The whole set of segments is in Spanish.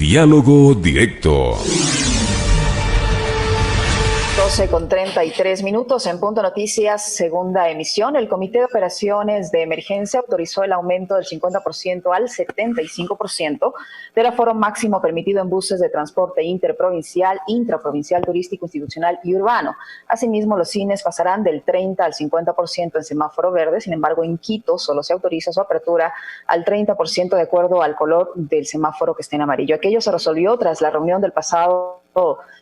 Diálogo Directo. 12:33 en Punto Noticias, segunda emisión. El Comité de Operaciones de Emergencia autorizó el aumento del 50% al 75% del aforo máximo permitido en buses de transporte interprovincial, intraprovincial, turístico, institucional y urbano. Asimismo, los cines pasarán del 30 al 50% en semáforo verde. Sin embargo, en Quito solo se autoriza su apertura al 30% de acuerdo al color del semáforo que esté en amarillo. Aquello se resolvió tras la reunión del pasado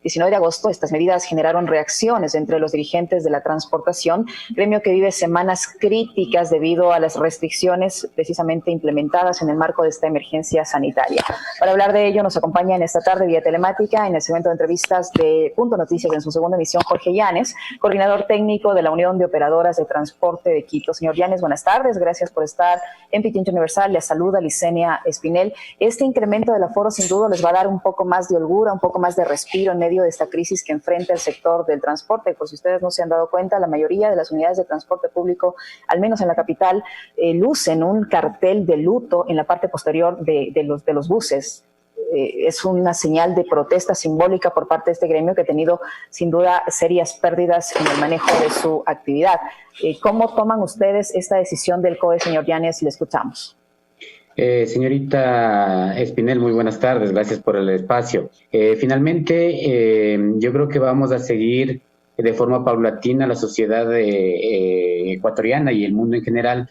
19 de agosto. Estas medidas generaron reacciones entre los dirigentes de la transportación, gremio que vive semanas críticas debido a las restricciones precisamente implementadas en el marco de esta emergencia sanitaria. Para hablar de ello nos acompaña en esta tarde vía telemática en el segmento de entrevistas de Punto Noticias en su segunda emisión Jorge Llanes, coordinador técnico de la Unión de Operadoras de Transporte de Quito. Señor Llanes, buenas tardes, gracias por estar en Pichincha Universal. Le saluda Licenia Espinel. Este incremento del aforo sin duda les va a dar un poco más de holgura, un poco más de respiro en medio de esta crisis que enfrenta el sector del transporte. Por si ustedes no se han dado cuenta, la mayoría de las unidades de transporte público, al menos en la capital, lucen un cartel de luto en la parte posterior de los buses. Es una señal de protesta simbólica por parte de este gremio que ha tenido sin duda serias pérdidas en el manejo de su actividad. ¿Cómo toman ustedes esta decisión del COE, señor Llanes? Le escuchamos. Señorita Espinel, muy buenas tardes, gracias por el espacio. Finalmente, yo creo que vamos a seguir de forma paulatina la sociedad ecuatoriana y el mundo en general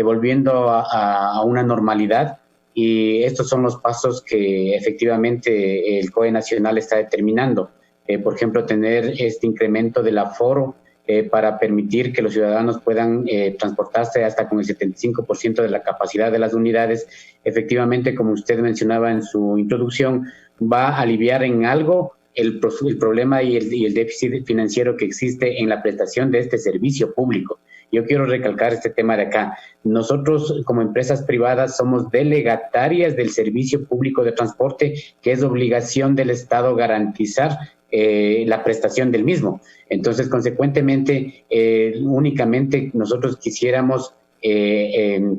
volviendo a una normalidad, y estos son los pasos que efectivamente el COE Nacional está determinando. Por ejemplo, tener este incremento del aforo para permitir que los ciudadanos puedan transportarse hasta con el 75% de la capacidad de las unidades. Efectivamente, como usted mencionaba en su introducción, va a aliviar en algo el problema y el déficit financiero que existe en la prestación de este servicio público. Yo quiero recalcar este tema de acá. Nosotros, como empresas privadas, somos delegatarias del servicio público de transporte, que es obligación del Estado garantizar la prestación del mismo. Entonces, consecuentemente, únicamente nosotros quisiéramos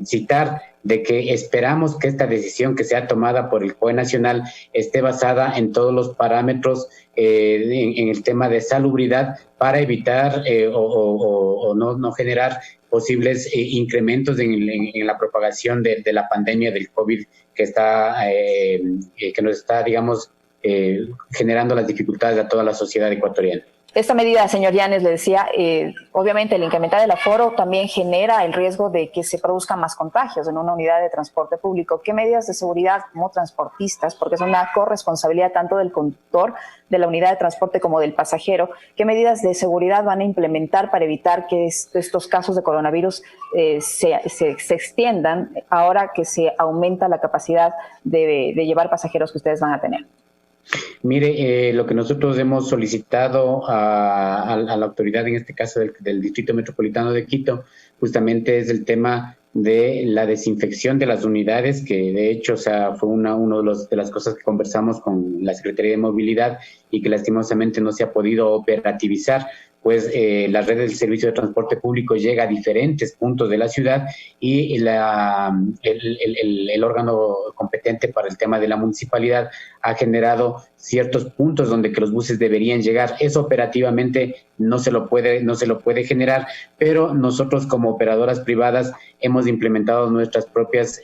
citar de que esperamos que esta decisión que sea tomada por el COE Nacional esté basada en todos los parámetros en el tema de salubridad para evitar o no generar posibles incrementos en la propagación de la pandemia del COVID que nos está, digamos, generando las dificultades a toda la sociedad ecuatoriana. Esta medida, señor Llanes, le decía, obviamente el incrementar el aforo también genera el riesgo de que se produzcan más contagios en una unidad de transporte público. ¿Qué medidas de seguridad como transportistas, porque es una corresponsabilidad tanto del conductor de la unidad de transporte como del pasajero, qué medidas de seguridad van a implementar para evitar que estos casos de coronavirus se extiendan ahora que se aumenta la capacidad de llevar pasajeros que ustedes van a tener? Mire, lo que nosotros hemos solicitado a la autoridad, en este caso del Distrito Metropolitano de Quito, justamente es el tema de la desinfección de las unidades, que de hecho, o sea, fue una de las cosas que conversamos con la Secretaría de Movilidad y que lastimosamente no se ha podido operativizar, pues la red del servicio de transporte público llega a diferentes puntos de la ciudad y el órgano competente para el tema de la municipalidad ha generado ciertos puntos donde que los buses deberían llegar. Eso operativamente no se lo puede generar, pero nosotros como operadoras privadas hemos implementado nuestros propios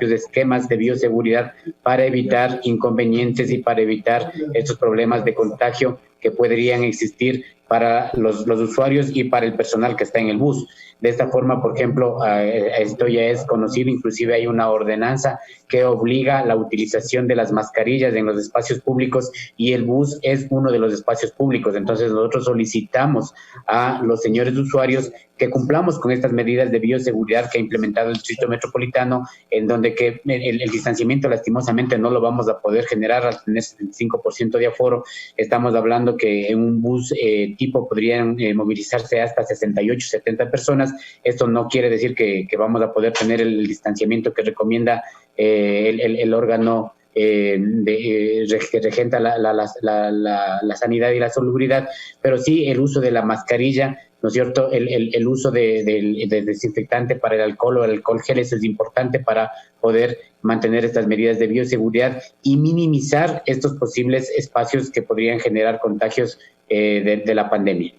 esquemas de bioseguridad para evitar inconvenientes y para evitar estos problemas de contagio que podrían existir para los usuarios y para el personal que está en el bus. De esta forma, por ejemplo, esto ya es conocido, inclusive hay una ordenanza que obliga la utilización de las mascarillas en los espacios públicos y el bus es uno de los espacios públicos. Entonces nosotros solicitamos a los señores usuarios que cumplamos con estas medidas de bioseguridad que ha implementado el Distrito Metropolitano, en donde que el distanciamiento lastimosamente no lo vamos a poder generar al tener 75% de aforo. Estamos hablando que en un bus tipo podrían movilizarse hasta 68, 70 personas. Esto no quiere decir que vamos a poder tener el distanciamiento que recomienda el órgano que regenta la sanidad y la salubridad, pero sí el uso de la mascarilla ¿no es cierto? El uso de desinfectante para el alcohol o el alcohol gel, eso es importante para poder mantener estas medidas de bioseguridad y minimizar estos posibles espacios que podrían generar contagios de la pandemia.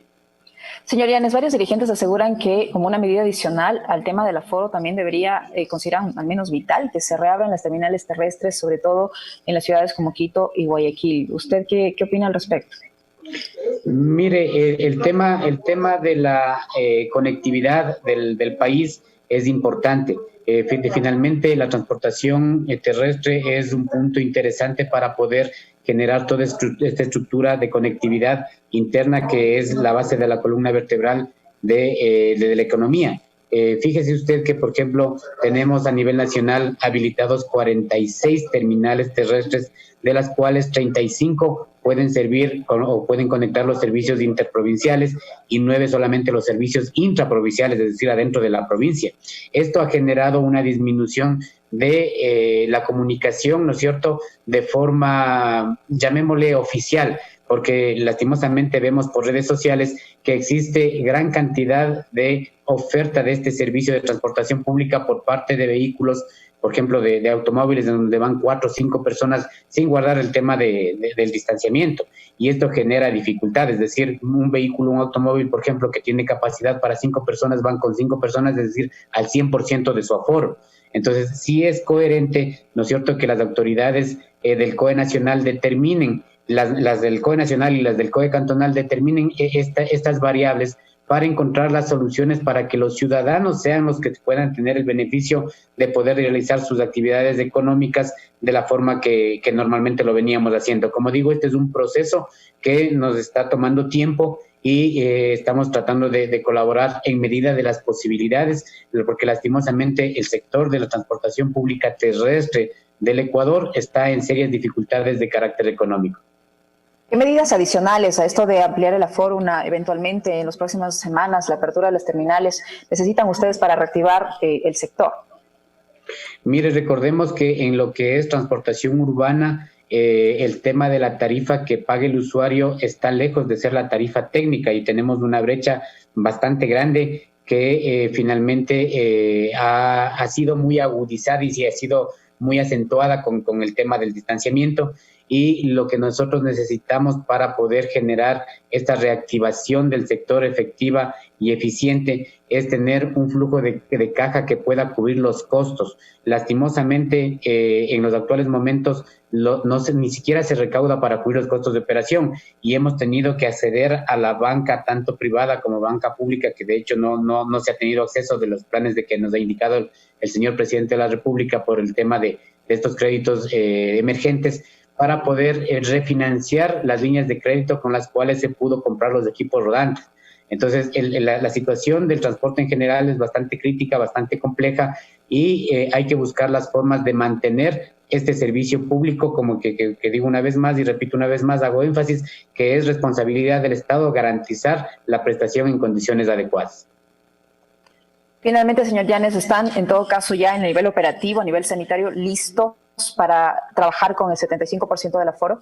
Señor Llanes, varios dirigentes aseguran que como una medida adicional al tema del aforo también debería considerar al menos vital que se reabran las terminales terrestres, sobre todo en las ciudades como Quito y Guayaquil. ¿Usted qué opina al respecto? Mire, el tema de la conectividad del país es importante. Finalmente, la transportación terrestre es un punto interesante para poder generar toda esta estructura de conectividad interna que es la base de la columna vertebral de la economía. Fíjese usted que, por ejemplo, tenemos a nivel nacional habilitados 46 terminales terrestres, de las cuales 35 pueden servir o pueden conectar los servicios interprovinciales y 9 solamente los servicios intraprovinciales, es decir, adentro de la provincia. Esto ha generado una disminución de la comunicación, ¿no es cierto?, de forma, llamémosle oficial, porque lastimosamente vemos por redes sociales que existe gran cantidad de oferta de este servicio de transportación pública por parte de vehículos, por ejemplo, de automóviles donde van 4 o 5 personas sin guardar el tema del distanciamiento. Y esto genera dificultades, es decir, un vehículo, un automóvil, por ejemplo, que tiene capacidad para 5 personas, van con 5 personas, es decir, al 100% de su aforo. Entonces, sí es coherente, ¿no es cierto?, que las autoridades del COE nacional determinen, las del COE nacional y las del COE cantonal determinen estas variables para encontrar las soluciones para que los ciudadanos sean los que puedan tener el beneficio de poder realizar sus actividades económicas de la forma que normalmente lo veníamos haciendo. Como digo, este es un proceso que nos está tomando tiempo y estamos tratando de colaborar en medida de las posibilidades, porque lastimosamente el sector de la transportación pública terrestre del Ecuador está en serias dificultades de carácter económico. ¿Qué medidas adicionales a esto de ampliar el aforo eventualmente en las próximas semanas, la apertura de las terminales, necesitan ustedes para reactivar el sector? Mire, recordemos que en lo que es transportación urbana, el tema de la tarifa que pague el usuario está lejos de ser la tarifa técnica y tenemos una brecha bastante grande que finalmente ha sido muy agudizada y ha sido muy acentuada con el tema del distanciamiento. Y lo que nosotros necesitamos para poder generar esta reactivación del sector efectiva y eficiente es tener un flujo de caja que pueda cubrir los costos. Lastimosamente, en los actuales momentos ni siquiera se recauda para cubrir los costos de operación y hemos tenido que acceder a la banca, tanto privada como banca pública, que de hecho no se ha tenido acceso de los planes de que nos ha indicado el señor presidente de la República por el tema de estos créditos emergentes, para poder refinanciar las líneas de crédito con las cuales se pudo comprar los equipos rodantes. Entonces, la situación del transporte en general es bastante crítica, bastante compleja y hay que buscar las formas de mantener este servicio público, como que digo una vez más y repito una vez más, hago énfasis, que es responsabilidad del Estado garantizar la prestación en condiciones adecuadas. Finalmente, señor Llanes, ¿están en todo caso ya en el nivel operativo, a nivel sanitario, listos para trabajar con el 75% del aforo?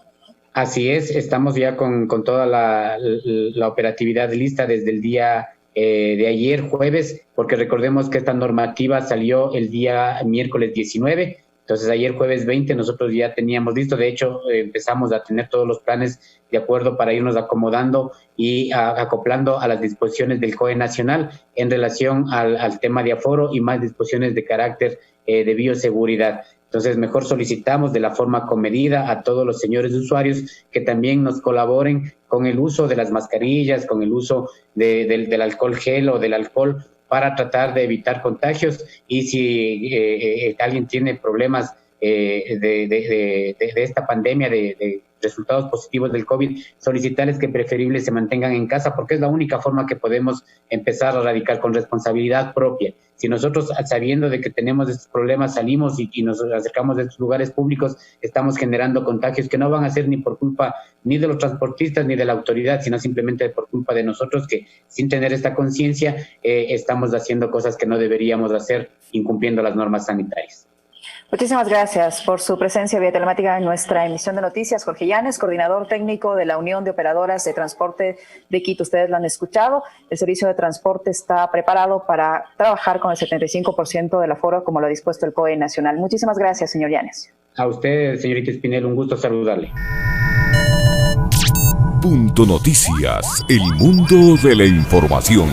Así es, estamos ya con toda la operatividad lista desde el día de ayer, jueves, porque recordemos que esta normativa salió el día miércoles 19, entonces ayer jueves 20 nosotros ya teníamos listo, de hecho empezamos a tener todos los planes de acuerdo para irnos acomodando y acoplando a las disposiciones del COE nacional en relación al tema de aforo y más disposiciones de carácter de bioseguridad. Entonces, mejor solicitamos de la forma comedida a todos los señores usuarios que también nos colaboren con el uso de las mascarillas, con el uso del alcohol gel o del alcohol para tratar de evitar contagios. Y si alguien tiene problemas de esta pandemia, de resultados positivos del COVID, solicitarles que preferible se mantengan en casa, porque es la única forma que podemos empezar a erradicar con responsabilidad propia. Si nosotros, sabiendo de que tenemos estos problemas, salimos y nos acercamos a estos lugares públicos, estamos generando contagios que no van a ser ni por culpa ni de los transportistas ni de la autoridad, sino simplemente por culpa de nosotros, que sin tener esta conciencia estamos haciendo cosas que no deberíamos hacer, incumpliendo las normas sanitarias. Muchísimas gracias por su presencia vía telemática en nuestra emisión de noticias. Jorge Llanes, coordinador técnico de la Unión de Operadoras de Transporte de Quito. Ustedes lo han escuchado. El servicio de transporte está preparado para trabajar con el 75% del aforo, como lo ha dispuesto el COE nacional. Muchísimas gracias, señor Llanes. A usted, señorita Espinel, un gusto saludarle. Punto Noticias, el mundo de la información.